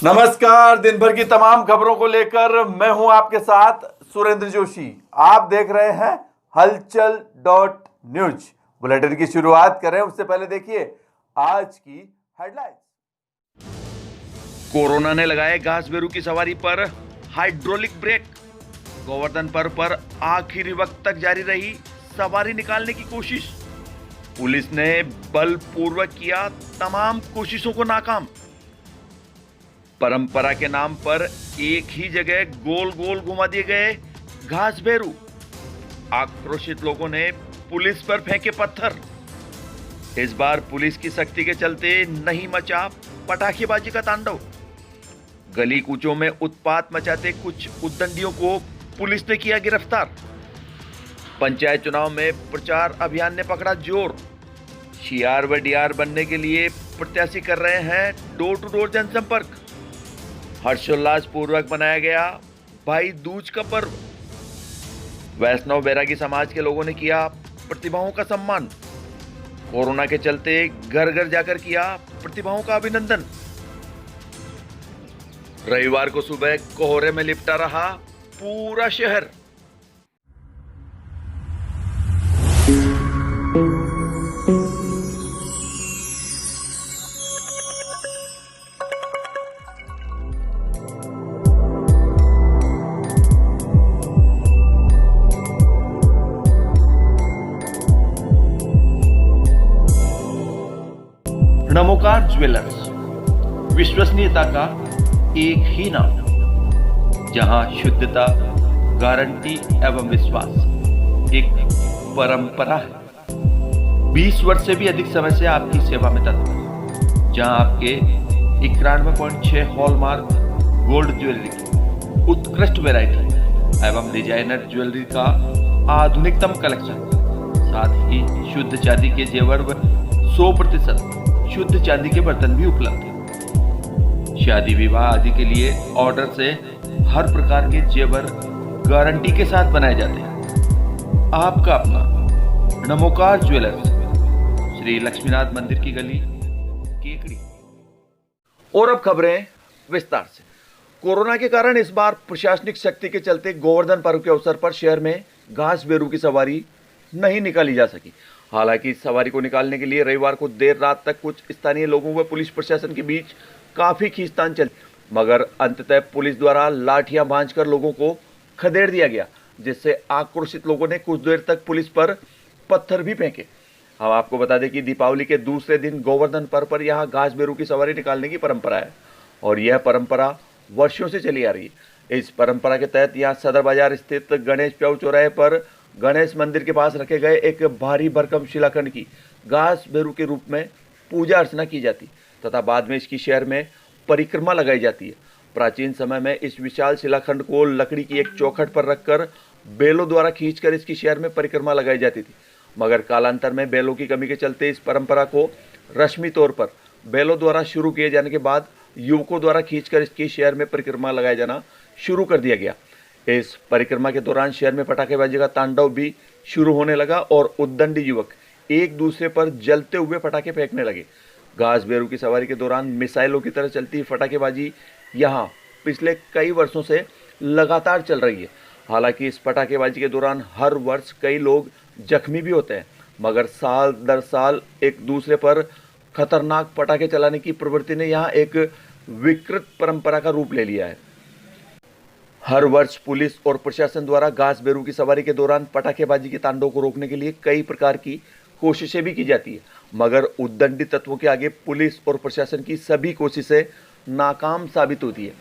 नमस्कार। दिन भर की तमाम खबरों को लेकर मैं हूं आपके साथ सुरेंद्र जोशी। आप देख रहे हैं हलचल डॉट न्यूज। बुलेटिन की शुरुआत करें उससे पहले देखिए आज की हेडलाइंस। कोरोना ने लगाए घासबेरू की सवारी पर हाइड्रोलिक ब्रेक। गोवर्धन पर्व पर आखिरी वक्त तक जारी रही सवारी निकालने की कोशिश। पुलिस ने बलपूर्वक किया तमाम कोशिशों को नाकाम। परंपरा के नाम पर एक ही जगह गोल गोल घुमा दिए गए घासबेरू। आक्रोशित लोगों ने पुलिस पर फेंके पत्थर। इस बार पुलिस की सख्ती के चलते नहीं मचा पटाखेबाजी का तांडव। गली कूचों में उत्पात मचाते कुछ उद्दंडियों को पुलिस ने किया गिरफ्तार। पंचायत चुनाव में प्रचार अभियान ने पकड़ा जोर। सीआर व डीआर बनने के लिए प्रत्याशी कर रहे हैं डोर टू डोर जनसंपर्क। हर्षोल्लास पूर्वक मनाया गया भाई दूज का पर्व। वैष्णव बैरागी समाज के लोगों ने किया प्रतिभाओं का सम्मान। कोरोना के चलते घर घर जाकर किया प्रतिभाओं का अभिनंदन। रविवार को सुबह कोहरे में लिपटा रहा पूरा शहर। नमोकार ज्वेलर्स, विश्वसनीयता का एक ही नाम, जहां शुद्धता, गारंटी एवं विश्वास एक परंपरा है। 20 वर्ष से भी अधिक समय से आपकी सेवा में तत्पर, जहां आपके 91.6 हॉलमार्क गोल्ड ज्वेलरी की उत्कृष्ट वैरायटी एवं डिजाइनर ज्वेलरी का आधुनिकतम कलेक्शन, साथ ही शुद्ध चांदी के जेवर व 100% शुद्ध चांदी के बर्तन भी उपलब्ध हैं। शादी विवाह आदि के लिए ऑर्डर से हर प्रकार के जेवर गारंटी के साथ बनाए जाते हैं। आपका अपना नमोकार ज्वेलर्स, श्री लक्ष्मीनाथ मंदिर की गली, केकड़ी। और अब खबरें विस्तार से। कोरोना के कारण इस बार प्रशासनिक सख्ती के चलते गोवर्धन पर्व के अवसर पर शहर में घासबेरू की सवारी नहीं निकाली जा सकी। हालांकि इस सवारी को निकालने के लिए रविवार को देर रात तक कुछ स्थानीय लोगों व पुलिस प्रशासन के बीच काफी खींचतान चली, मगर अंततः पुलिस द्वारा लाठियां भांजकर लोगों को खदेड़ दिया गया, जिससे आक्रोशित लोगों ने कुछ देर तक पुलिस पर पत्थर भी फेंके। हम आपको बता दें कि दीपावली के दूसरे दिन गोवर्धन पर्व पर यहाँ घासबेरू की सवारी निकालने की परंपरा है और यह परंपरा वर्षों से चली आ रही है। इस परंपरा के तहत यहाँ सदर बाजार स्थित गणेश प्याऊ चौराहे पर गणेश मंदिर के पास रखे गए एक भारी भरकम शिलाखंड की घासबेरू के रूप में पूजा अर्चना की जाती तथा बाद में इसकी शहर में परिक्रमा लगाई जाती है। प्राचीन समय में इस विशाल शिलाखंड को लकड़ी की एक चौखट पर रखकर बैलों द्वारा खींचकर इसकी शहर में परिक्रमा लगाई जाती थी, मगर कालांतर में बैलों की कमी के चलते इस परंपरा को रस्मी तौर पर बैलों द्वारा शुरू किए जाने के बाद युवकों द्वारा खींचकर इसकी शहर में परिक्रमा लगाया जाना शुरू कर दिया गया। इस परिक्रमा के दौरान शहर में पटाखेबाजी का तांडव भी शुरू होने लगा और उद्दंडी युवक एक दूसरे पर जलते हुए पटाखे फेंकने लगे। घासबेरू की सवारी के दौरान मिसाइलों की तरह चलती पटाखेबाजी यहाँ पिछले कई वर्षों से लगातार चल रही है। हालांकि इस पटाखेबाजी के दौरान हर वर्ष कई लोग जख्मी भी होते हैं, मगर साल दर साल एक दूसरे पर खतरनाक पटाखे चलाने की प्रवृत्ति ने यहाँ एक विकृत परंपरा का रूप ले लिया है। हर वर्ष पुलिस और प्रशासन द्वारा घासबेरू की सवारी के दौरान पटाखेबाजी के तांडव को रोकने के लिए कई प्रकार की कोशिशें भी की जाती है, मगर उद्दंडी तत्वों के आगे पुलिस और प्रशासन की सभी कोशिशें नाकाम साबित होती है।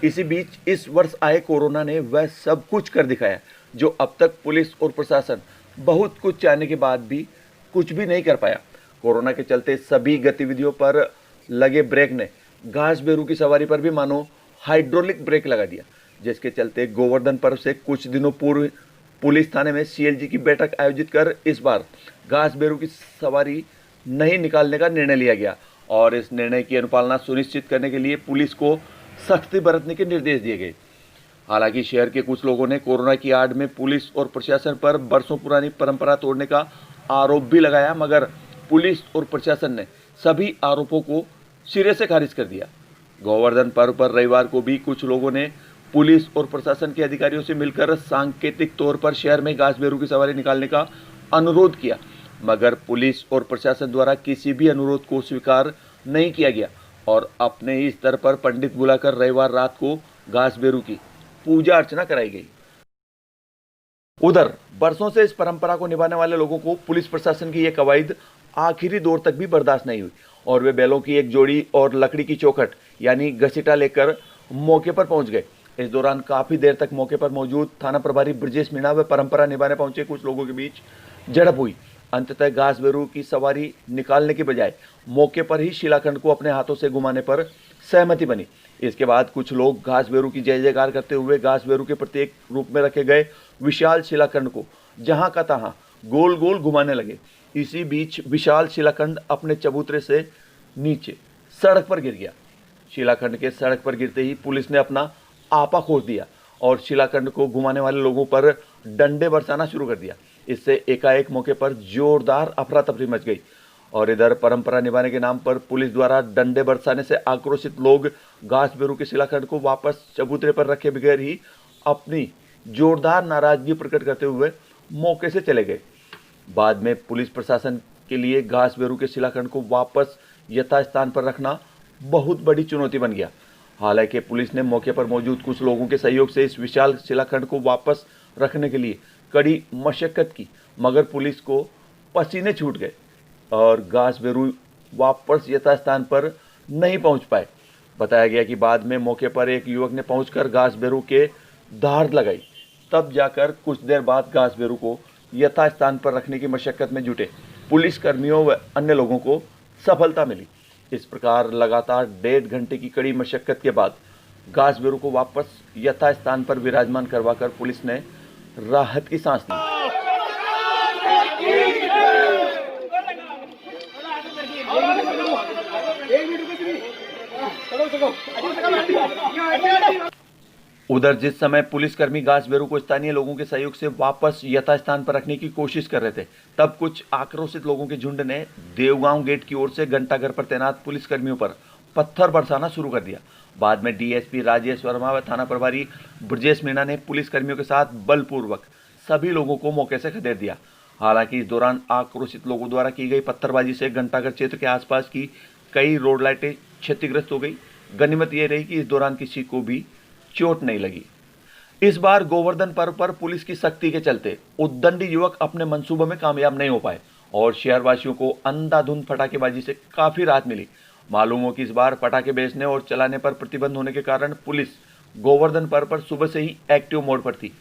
इसी बीच इस वर्ष आए कोरोना ने वह सब कुछ कर दिखाया जो अब तक पुलिस और प्रशासन बहुत कुछ चाहने के बाद भी कुछ भी नहीं कर पाया। कोरोना के चलते सभी गतिविधियों पर लगे ब्रेक ने घासबेरू की सवारी पर भी मानो हाइड्रोलिक ब्रेक लगा दिया, जिसके चलते गोवर्धन पर्व से कुछ दिनों पूर्व पुलिस थाने में सीएलजी की बैठक आयोजित कर इस बार घासबेरू की सवारी नहीं निकालने का निर्णय लिया गया और इस निर्णय की अनुपालना सुनिश्चित करने के लिए पुलिस को सख्ती बरतने के निर्देश दिए गए। हालांकि शहर के कुछ लोगों ने कोरोना की आड़ में पुलिस और प्रशासन पर बरसों पुरानी परंपरा तोड़ने का आरोप भी लगाया, मगर पुलिस और प्रशासन ने सभी आरोपों को सिरे से खारिज कर दिया। गोवर्धन पर्व पर रविवार को भी कुछ लोगों ने पुलिस और प्रशासन के अधिकारियों से मिलकर सांकेतिक तौर पर शहर में घास बेरू की सवारी निकालने का अनुरोध किया, मगर पुलिस और प्रशासन द्वारा किसी भी अनुरोध को स्वीकार नहीं किया गया और अपने ही स्तर पर पंडित बुलाकर रविवार रात को घास बेरू की पूजा अर्चना कराई गई। उधर बरसों से इस परंपरा को निभाने वाले लोगों को पुलिस प्रशासन की यह कवायद आखिरी दौर तक भी बर्दाश्त नहीं हुई और वे बैलों की एक जोड़ी और लकड़ी की चौखट यानी घसीटा लेकर मौके पर पहुंच गए। इस दौरान काफी देर तक मौके पर मौजूद थाना प्रभारी ब्रजेश मीणा व परंपरा निभाने पहुंचे कुछ लोगों के बीच झड़प हुई। अंततः घास बेरू की सवारी निकालने के बजाय मौके पर ही शिलाखंड को अपने हाथों से घुमाने पर सहमति बनी। इसके बाद कुछ लोग घास बेरू की जय जयकार करते हुए घास बेरू के प्रत्येक रूप में रखे गए विशाल शिलाखंड को जहां का तहां गोल गोल घुमाने लगे। इसी बीच विशाल शिलाखंड अपने चबूतरे से नीचे सड़क पर गिर गया। शिलाखंड के सड़क पर गिरते ही पुलिस ने अपना आपा खोज दिया और शिलाखंड को घुमाने वाले लोगों पर डंडे बरसाना शुरू कर दिया। इससे एकाएक मौके पर जोरदार अफरा तफरी मच गई और इधर परंपरा निभाने के नाम पर पुलिस द्वारा डंडे बरसाने से आक्रोशित लोग घास बेरू के शिलाखंड को वापस चबूतरे पर रखे बगैर ही अपनी जोरदार नाराजगी प्रकट करते हुए मौके से चले गए। बाद में पुलिस प्रशासन के लिए घास बेरू के शिलाखंड को वापस यथास्थान पर रखना बहुत बड़ी चुनौती बन गया। हालांकि पुलिस ने मौके पर मौजूद कुछ लोगों के सहयोग से इस विशाल शिलाखंड को वापस रखने के लिए कड़ी मशक्कत की, मगर पुलिस को पसीने छूट गए और घास बेरू वापस यथास्थान पर नहीं पहुंच पाए। बताया गया कि बाद में मौके पर एक युवक ने पहुंचकर घास बेरू के धार लगाई, तब जाकर कुछ देर बाद घास बेरू को यथास्थान पर रखने की मशक्कत में जुटे पुलिस कर्मियों व अन्य लोगों को सफलता मिली। इस प्रकार लगातार 1.5 घंटे की कड़ी मशक्कत के बाद घास बेरू को वापस यथास्थान पर विराजमान करवाकर पुलिस ने राहत की सांस ली। उधर जिस समय पुलिसकर्मी घास बेरू को स्थानीय लोगों के सहयोग से वापस यथास्थान पर रखने की कोशिश कर रहे थे, तब कुछ आक्रोशित लोगों के झुंड ने देवगांव गेट की ओर से घंटाघर पर तैनात पुलिसकर्मियों पर पत्थर बरसाना शुरू कर दिया। बाद में डीएसपी राजेश वर्मा व थाना प्रभारी ब्रजेश मीणा ने पुलिसकर्मियों के साथ बलपूर्वक सभी लोगों को मौके से खदेड़ दिया। हालांकि इस दौरान आक्रोशित लोगों द्वारा की गई पत्थरबाजी से घंटाघर क्षेत्र के आसपास की कई रोड लाइटें क्षतिग्रस्त हो गई। गनीमत यह रही कि इस दौरान किसी को भी चोट नहीं लगी। इस बार गोवर्धन पर्व पर पुलिस की सख्ती के चलते उद्दंडी युवक अपने मंसूबों में कामयाब नहीं हो पाए और शहरवासियों को अंधाधुंध पटाखेबाजी से काफी राहत मिली। मालूम हो कि इस बार पटाखे बेचने और चलाने पर प्रतिबंध होने के कारण पुलिस गोवर्धन पर्व पर सुबह से ही एक्टिव मोड पर थी।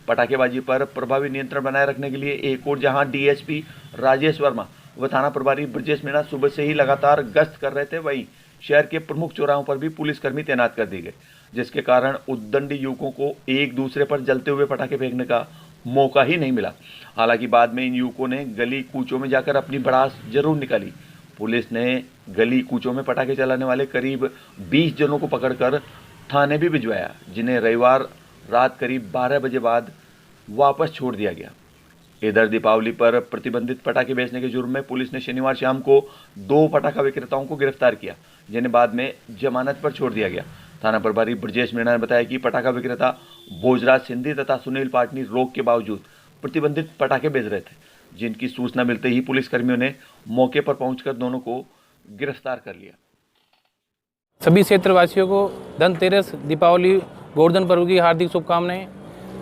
पटाखेबाजी पर प्रभावी नियंत्रण बनाए रखने के लिए एक और जहां डीएसपी राजेश वर्मा व थाना प्रभारी ब्रजेश मीणा सुबह से ही लगातार गश्त कर रहे थे, वहीं शहर के प्रमुख चौराहों पर भी पुलिसकर्मी तैनात कर दिए गए, जिसके कारण उद्दंडी युवकों को एक दूसरे पर जलते हुए पटाखे फेंकने का मौका ही नहीं मिला। हालांकि बाद में इन युवकों ने गली कूचों में जाकर अपनी भड़ास जरूर निकाली। पुलिस ने गली कूचों में पटाखे चलाने वाले करीब 20 जनों को पकड़कर थाने भी भिजवाया, जिन्हें रविवार रात करीब 12 बजे बाद वापस छोड़ दिया गया। इधर दीपावली पर प्रतिबंधित पटाखे बेचने के जुर्म में पुलिस ने शनिवार शाम को 2 पटाखा विक्रेताओं को गिरफ्तार किया, जिन्हें बाद में जमानत पर छोड़ दिया गया। थाना प्रभारी ब्रजेश मीणा ने बताया कि पटाखा विक्रेता भोजराज सिंधी तथा सुनील पाटनी रोक के बावजूद प्रतिबंधित पटाखे बेच रहे थे, जिनकी सूचना मिलते ही पुलिसकर्मियों ने मौके पर पहुंचकर दोनों को गिरफ्तार कर लिया। सभी क्षेत्रवासियों को धनतेरस, दीपावली, गोवर्धन पर्व की हार्दिक शुभकामनाएं।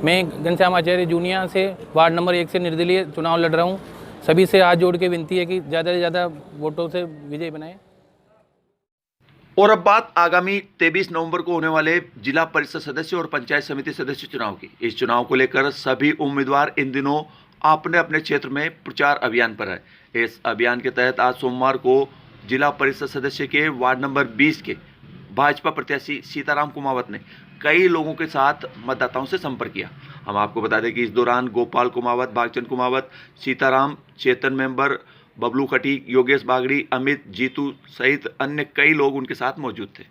मैं घनश्याम आचार्य जूनिया से वार्ड नंबर 1 से निर्दलीय चुनाव लड़ रहा हूं। सभी से हाथ जोड़ के विनती है कि ज़्यादा से ज़्यादा वोटों से विजय बनाएं। और अब बात आगामी 23 नवंबर को होने वाले जिला परिषद सदस्य और पंचायत समिति सदस्य चुनाव की। इस चुनाव को लेकर सभी उम्मीदवार इन दिनों अपने अपने क्षेत्र में प्रचार अभियान पर है। इस अभियान के तहत आज सोमवार को जिला परिषद सदस्य के वार्ड नंबर 20 के भाजपा प्रत्याशी सीताराम कुमावत ने कई लोगों के साथ मतदाताओं से संपर्क किया। हम आपको बता दें कि इस दौरान गोपाल कुमावत, भागचंद कुमावत, सीताराम, चेतन मेंबर, बबलू खटीक, योगेश बागड़ी, अमित, जीतू सहित अन्य कई लोग उनके साथ मौजूद थे।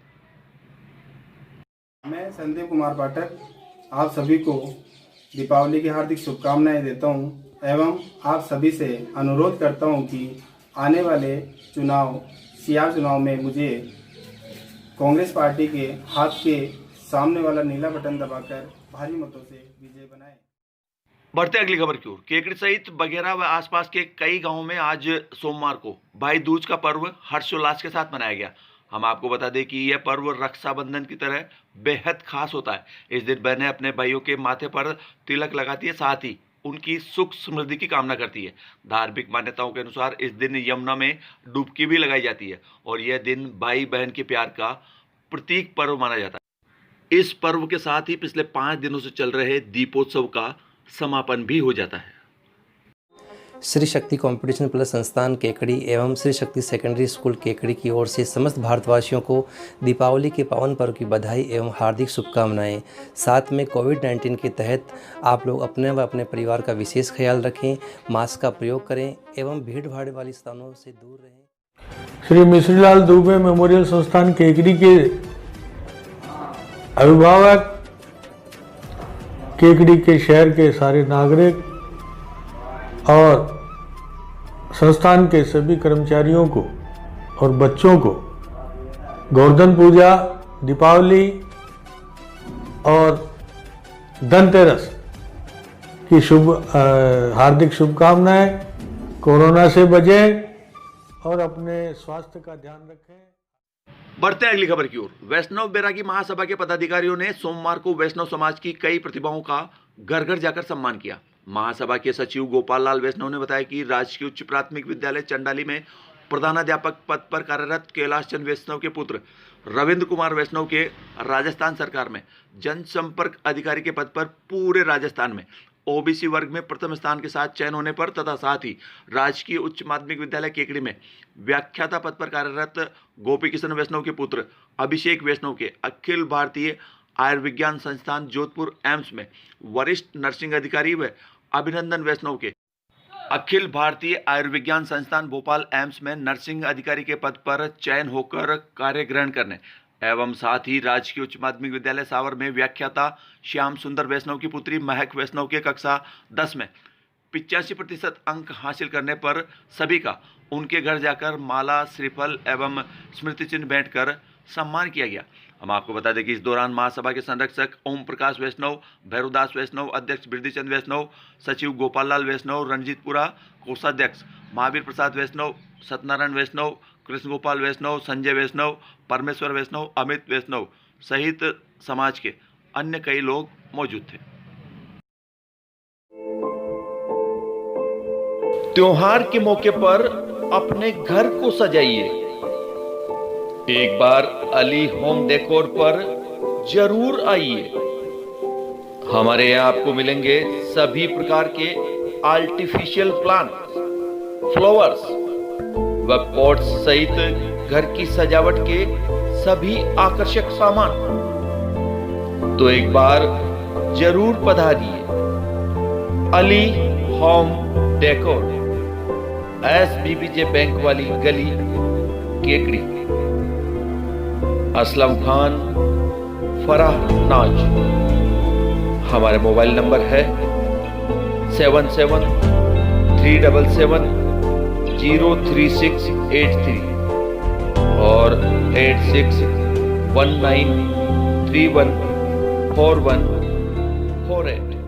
मैं संदीप कुमार पाठक आप सभी को दीपावली की हार्दिक शुभकामनाएं देता हूं एवं आप सभी से अनुरोध करता हूं कि आने वाले चुनाव, सीआर चुनाव में मुझे कांग्रेस पार्टी के हाथ के सामने वाला नीला बटन दबाकर भारी मतों से विजय बनाएं। बढ़ते अगली खबर की ओर। केकड़ी सहित बघेरा व आसपास के कई गांवों में आज सोमवार को भाई दूज का पर्व हर्षोल्लास के साथ मनाया गया। हम आपको बता दें कि यह पर्व रक्षाबंधन की तरह बेहद खास होता है। इस दिन बहनें अपने भाइयों के माथे पर तिलक लगाती है, साथ ही उनकी सुख समृद्धि की कामना करती है। धार्मिक मान्यताओं के अनुसार इस दिन यमुना में डुबकी भी लगाई जाती है और यह दिन भाई बहन के प्यार का प्रतीक पर्व माना जाता है। इस पर्व के साथ ही पिछले 5 दिनों से चल रहे दीपोत्सव का समापन भी हो जाता है। श्री शक्ति कंपटीशन प्लस संस्थान केकड़ी एवं श्री शक्ति सेकेंडरी स्कूल केकड़ी की ओर से समस्त भारतवासियों को दीपावली के पावन पर्व की बधाई एवं हार्दिक शुभकामनाएं। साथ में कोविड-19 के तहत आप लोग अपने व अपने परिवार का विशेष ख्याल रखें, मास्क का प्रयोग करें एवं भीड़ भाड़ वाले स्थानों से दूर रहें। श्री मिश्रीलाल दुबे मेमोरियल संस्थान केकड़ी के अभिभावक, केकड़ी के शहर के सारे नागरिक और संस्थान के सभी कर्मचारियों को और बच्चों को गोवर्धन पूजा, दीपावली और धनतेरस की हार्दिक शुभकामनाएं। कोरोना से बचें और अपने स्वास्थ्य का ध्यान रखें। बढ़ते हैं अगली खबर की ओर। वैष्णव बैरागी महासभा के पदाधिकारियों ने सोमवार को वैष्णव समाज की कई प्रतिभाओं का घर घर जाकर सम्मान किया। महासभा के सचिव गोपाल लाल वैष्णव ने बताया कि राजकीय उच्च प्राथमिक विद्यालय चंडाली में प्रधानाध्यापक पद पर कार्यरत कैलाश चंद वैष्णव के पुत्र रविंद्र कुमार वैष्णव के राजस्थान सरकार में जनसंपर्क अधिकारी के पद पर पूरे राजस्थान में ओबीसी वर्ग में प्रथम स्थान के साथ चयन होने पर तथा साथ ही राजकीय उच्च माध्यमिक विद्यालय केकड़ी में व्याख्याता पद पर कार्यरत गोपी किशन वैष्णव के पुत्र अभिषेक वैष्णव के अखिल भारतीय आयुर्विज्ञान संस्थान जोधपुर एम्स में वरिष्ठ नर्सिंग अधिकारी व अभिनंदन वैष्णव के अखिल भारतीय आयुर्विज्ञान संस्थान भोपाल एम्स में नर्सिंग अधिकारी के पद पर चयन होकर कार्य ग्रहण करने एवं साथ ही राजकीय उच्च माध्यमिक विद्यालय सावर में व्याख्याता श्याम सुंदर वैष्णव की पुत्री महक वैष्णव के कक्षा 10 में 85% अंक हासिल करने पर सभी का उनके घर जाकर माला, श्रीफल एवं स्मृति चिन्ह भेंट कर सम्मान किया गया। हम आपको बता दें कि इस दौरान महासभा के संरक्षक ओम प्रकाश वैष्णव, भैरवदास वैष्णव, अध्यक्ष बिरदीचंद वैष्णव, सचिव गोपाल लाल वैष्णव, रंजीतपुरा कोषाध्यक्ष महावीर प्रसाद वैष्णव, सत्यनारायण वैष्णव, कृष्ण गोपाल वैष्णव, संजय वैष्णव, परमेश्वर वैष्णव, अमित वैष्णव सहित समाज के अन्य कई लोग मौजूद थे। त्योहार के मौके पर अपने घर को सजाइए। एक बार अली होम डेकोर पर जरूर आइए। हमारे यहाँ आपको मिलेंगे सभी प्रकार के आर्टिफिशियल प्लांट, फ्लावर्स व पॉट्स सहित घर की सजावट के सभी आकर्षक सामान। तो एक बार जरूर पधारिए। Ali home decor, SBBJ bank वाली गली, केकड़ी। असलम खान, फराह नाज। हमारे मोबाइल नंबर है 7737703683 और 8619314148।